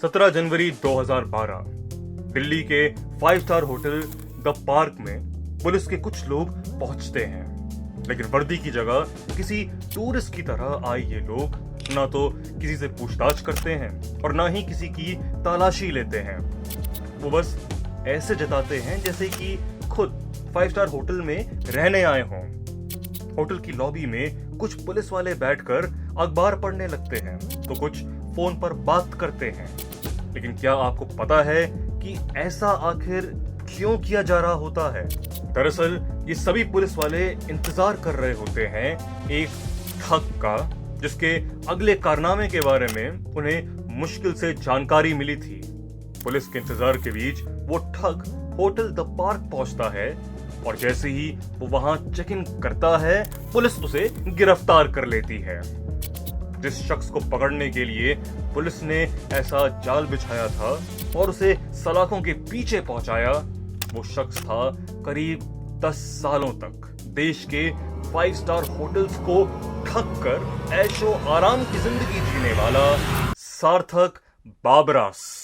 17 जनवरी 2012 दिल्ली के 5 star hotel the park में police के कुछ लोग पहुंचते हैं, लेकिन वर्दी की जगह किसी टूरिस्ट की तरह आए ये लोग ना तो किसी से पूछताछ करते हैं और ना ही किसी की तलाशी लेते हैं। वो बस ऐसे जताते हैं जैसे कि खुद 5 स्टार होटल में रहने आए हों। होटल की लॉबी में कुछ पुलिस वाले बैठकर अखबार पढ़ने लगते हैं तो कुछ फोन पर बात करते हैं। लेकिन क्या आपको पता है कि ऐसा आखिर क्यों किया जा रहा होता है? दरअसल ये सभी पुलिस वाले इंतजार कर रहे होते हैं एक ठग का, जिसके अगले कारनामे के बारे में उन्हें मुश्किल से जानकारी मिली थी। पुलिस के इंतजार के बीच वो ठग होटल द पार्क पहुंचता है और जैसे ही वो वहां चेक इन करता है, पुलिस उसे गिरफ्तार कर लेती है। जिस शख्स को पकड़ने के लिए पुलिस ने ऐसा जाल बिछाया था और उसे सलाखों के पीछे पहुंचाया, वो शख्स था करीब 10 सालों तक देश के 5 स्टार होटल्स को ठग कर ऐशो आराम की जिंदगी जीने वाला सार्थक बाबरास।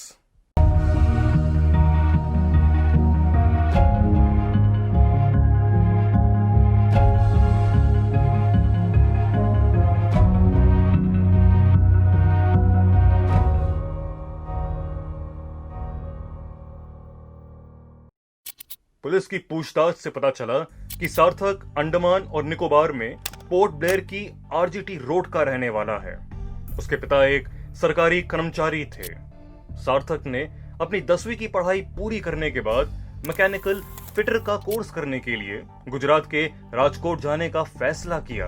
पुलिस की पूछताछ से पता चला कि सार्थक अंडमान और निकोबार में पोर्ट ब्लेयर की आरजीटी रोड का रहने वाला है। उसके पिता एक सरकारी कर्मचारी थे। सार्थक ने अपनी 10वीं की पढ़ाई पूरी करने के बाद मैकेनिकल फिटर का कोर्स करने के लिए गुजरात के राजकोट जाने का फैसला किया।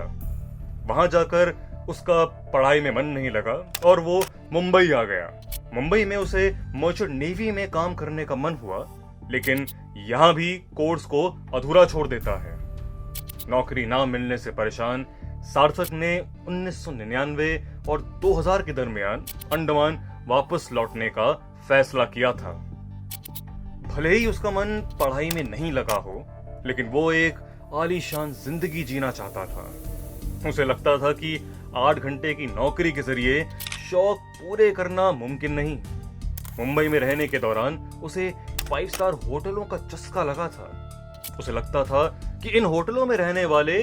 वहां जाकर उसका पढ़ाई में मन नहीं लगा और वो मुंबई आ गया। मुंबई में उसे मर्चेंट नेवी में काम करने का मन हुआ, लेकिन यहां भी कोर्स को अधूरा छोड़ देता है। नौकरी ना मिलने से परेशान सार्थक ने 1999 और 2000 के दरमियान अंडमान वापस लौटने का फैसला किया था। भले ही उसका मन पढ़ाई में नहीं लगा हो, लेकिन वो एक आलीशान जिंदगी जीना चाहता था। उसे लगता था कि 8 घंटे की नौकरी के जरिए शौक पूरे करना मुमकिन नहीं। मुंबई में रहने के दौरान उसे 5 स्टार होटलों का चस्का लगा था। उसे लगता था कि इन होटलों में रहने वाले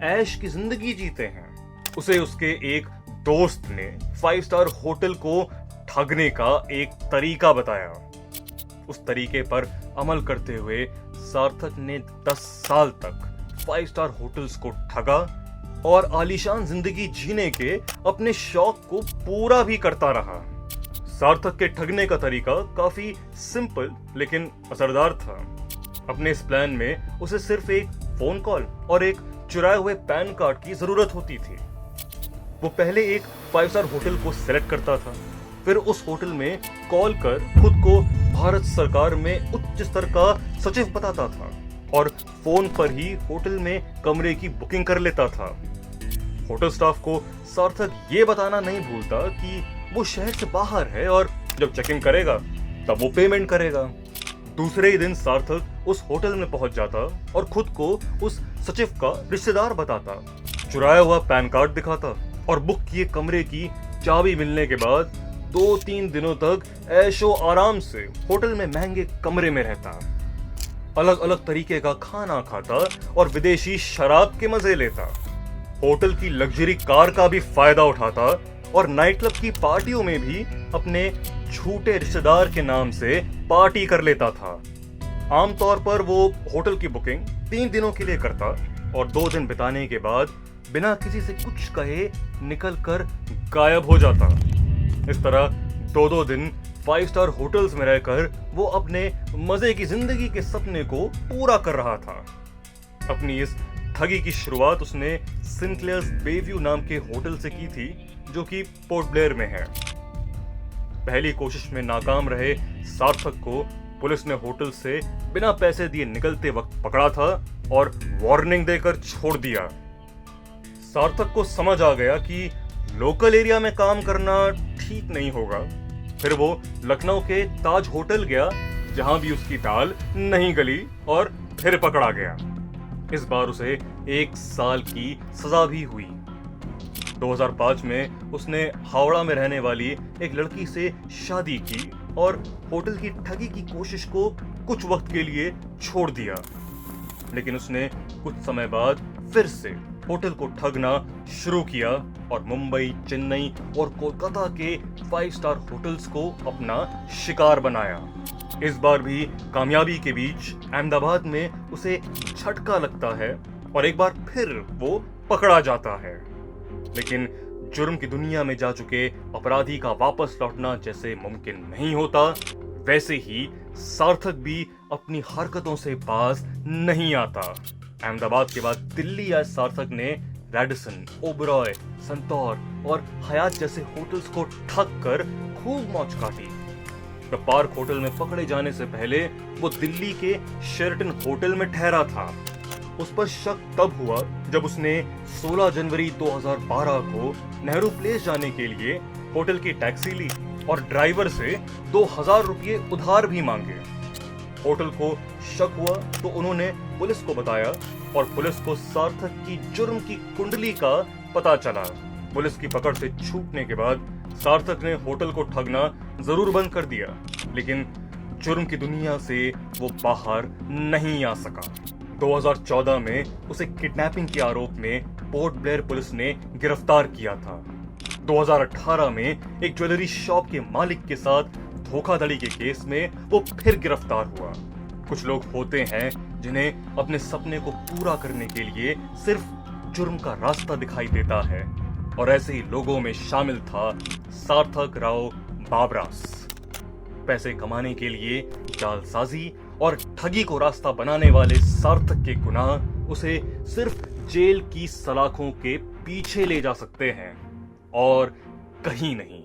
ऐश की जिंदगी जीते हैं। उसे उसके एक दोस्त ने 5 स्टार होटल को ठगने का एक तरीका बताया। उस तरीके पर अमल करते हुए सार्थक ने 10 साल तक 5 स्टार होटल्स को ठगा और आलीशान जिंदगी जीने के अपने शौक को पूरा भी करता रहा। सार्थक के ठगने का तरीका काफी सिंपल लेकिन असरदार था। अपने इस प्लान में उसे सिर्फ एक फोन कॉल और एक चुराए हुए पैन कार्ड की जरूरत होती थी। वो पहले एक 5 स्टार होटल को सेलेक्ट करता था, फिर उस होटल में कॉल कर खुद को भारत सरकार में उच्च स्तर का सचिव बताता था और फोन पर ही होटल में कमरे की बुकिंग कर लेता था। होटल स्टाफ को सार्थक ये बताना नहीं भूलता कि वो शहर से बाहर है और जब चेक इन करेगा तब वो पेमेंट करेगा। दूसरे ही दिन सार्थक उस होटल में पहुंच जाता और खुद को उस सचिव का रिश्तेदार बताता, चुराया हुआ पैन कार्ड दिखाता और बुक किए कमरे की चाबी मिलने के बाद 2-3 दिनों तक ऐशो आराम से होटल में महंगे कमरे में रहता, अलग अलग तरीके का खाना खाता और विदेशी शराब के मजे लेता, होटल की लग्जरी कार का भी फायदा उठाता और नाइट क्लब की पार्टियों में भी अपने झूठे रिश्तेदार के नाम से पार्टी कर लेता था। आमतौर पर वो होटल की बुकिंग 3 दिनों के लिए करता और 2 दिन बिताने के बाद बिना किसी से कुछ कहे निकल कर गायब हो जाता। इस तरह 2-2 दिन 5 स्टार होटल्स में रहकर वो अपने मजे की जिंदगी के सपने को पूरा कर रहा था। अपनी इस ठगी की शुरुआत उसने सिंक्लेयर्स बेव्यू नाम के होटल से की थी, जो कि पोर्ट ब्लेयर में है। पहली कोशिश में नाकाम रहे सार्थक को पुलिस ने होटल से बिना पैसे दिए निकलते वक्त पकड़ा था और वार्निंग देकर छोड़ दिया। सार्थक को समझ आ गया कि लोकल एरिया में काम करना ठीक नहीं होगा। फिर वो लखनऊ के ताज होटल गया, जहां भी उसकी दाल नहीं गली और फिर पकड़ा गया। इस बार उसे 1 साल की सजा भी हुई। 2005 में उसने हावड़ा में रहने वाली एक लड़की से शादी की और होटल की ठगी की कोशिश को कुछ वक्त के लिए छोड़ दिया। लेकिन उसने कुछ समय बाद फिर से होटल को ठगना शुरू किया और मुंबई, चेन्नई और कोलकाता के 5 स्टार होटल्स को अपना शिकार बनाया। इस बार भी कामयाबी के बीच अहमदाबाद में उसे झटका लगता है और एक बार फिर वो पकड़ा जाता है। लेकिन जुर्म की दुनिया में जा चुके अपराधी का वापस लौटना जैसे मुमकिन नहीं होता, वैसे ही सार्थक भी अपनी हरकतों से बाज नहीं आता। अहमदाबाद के बाद दिल्ली आए सार्थक ने रेडिसन, ओबरॉय, संतौर और हयात जैसे होटल्स को ठग कर खूब मौज काटी। द पार्क होटल में पकड़े जाने से पहले वो दिल्ली के शेरटन होटल में ठहरा था। उस पर शक तब हुआ जब उसने 16 जनवरी 2012 को नेहरू प्लेस जाने के लिए होटल की टैक्सी ली और ड्राइवर से 2000 रुपये उधार भी मांगे। होटल को शक हुआ तो उन्होंने पुलिस को बताया और पुलिस को सार्थक की जुर्म की कुंडली का पता चला। पुलिस की पकड़ से छूटने के बाद सार्थक ने होटल को ठगना जरूर बंद कर दिया, लेकिन जुर्म की दुनिया से वो बाहर नहीं आ सका। 2014 में उसे किडनैपिंग के आरोप में पोर्ट ब्लेयर पुलिस ने गिरफ्तार किया था। 2018 में एक ज्वेलरी शॉप के मालिक के साथ धोखाधड़ी के केस में वो फिर गिरफ्तार हुआ। कुछ लोग होते हैं जिन्हें अपने सपने को पूरा करने के लिए सिर्फ जुर्म का रास्ता दिखाई देता है, और ऐसे ही लोगों में शामिल था सार्थक राव बाबरास। पैसे कमाने के लिए जालसाजी और ठगी को रास्ता बनाने वाले सार्थक के गुनाह उसे सिर्फ जेल की सलाखों के पीछे ले जा सकते हैं और कहीं नहीं।